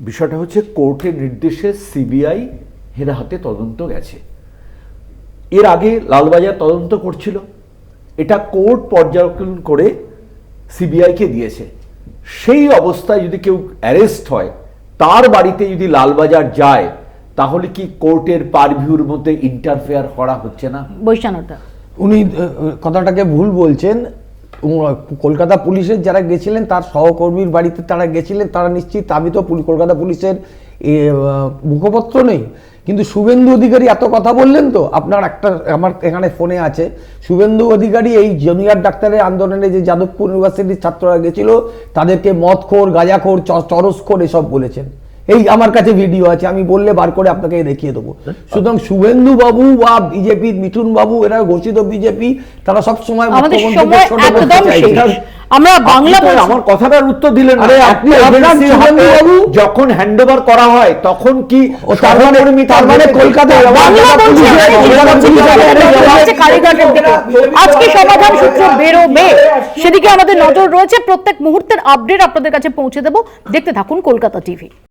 বিষয়টা হচ্ছে কোর্টের নির্দেশে সিবিআই এর হাতে তদন্ত গেছে। এর আগে লালবাজার তদন্ত করছিল, এটা কোর্ট পর্যবেক্ষণ করে সিবিআইকে দিয়েছে। সেই অবস্থায় যদি কেউ অ্যারেস্ট হয়, তার বাড়িতে যদি লালবাজার যায়, তাহলে কি কোর্টের পারভিউর মধ্যে ইন্টারফেয়ার করা হচ্ছে না? বৈশানটা উনি কথাটাকে ভুল বলছেন। কলকাতা পুলিশের যারা গেছিলেন তার সহকর্মীর বাড়িতে তারা গেছিলেন, তারা নিশ্চিত। আমি তো কলকাতা পুলিশের মুখপত্র নেই, কিন্তু শুভেন্দু অধিকারী এত কথা বললেন তো, আপনার একটা আমার এখানে ফোনে আছে, শুভেন্দু অধিকারী এই জুনিয়র ডাক্তারের আন্দোলনে যে যাদবপুর ইউনিভার্সিটির ছাত্ররা গেছিল তাদেরকে মদখোর, গাঁজাখোর, চরসখোর এসব বলেছেন। এই আমার কাছে ভিডিও আছে, আমি বললে বার করে আপনাকে দেখিয়ে দেবো। সুতরাং শুভেন্দু বাবু বা বিজেপি মিঠুন বাবু, এরা ঘোষিত বিজেপি, তারা সবসময় আমরা বাংলা আমার কথাটার উত্তর দিলেন। আরে আপনি যখন হ্যান্ডওভার করা হয় তখন কি তার মানে কলকাতায় আজকে সমাধান সূত্র বেরোবে, সেদিকে আমাদের নজর রয়েছে। প্রত্যেক মুহূর্তের আপডেট আপনাদের কাছে পৌঁছে দেব। দেখতে থাকুন কলকাতা টিভি।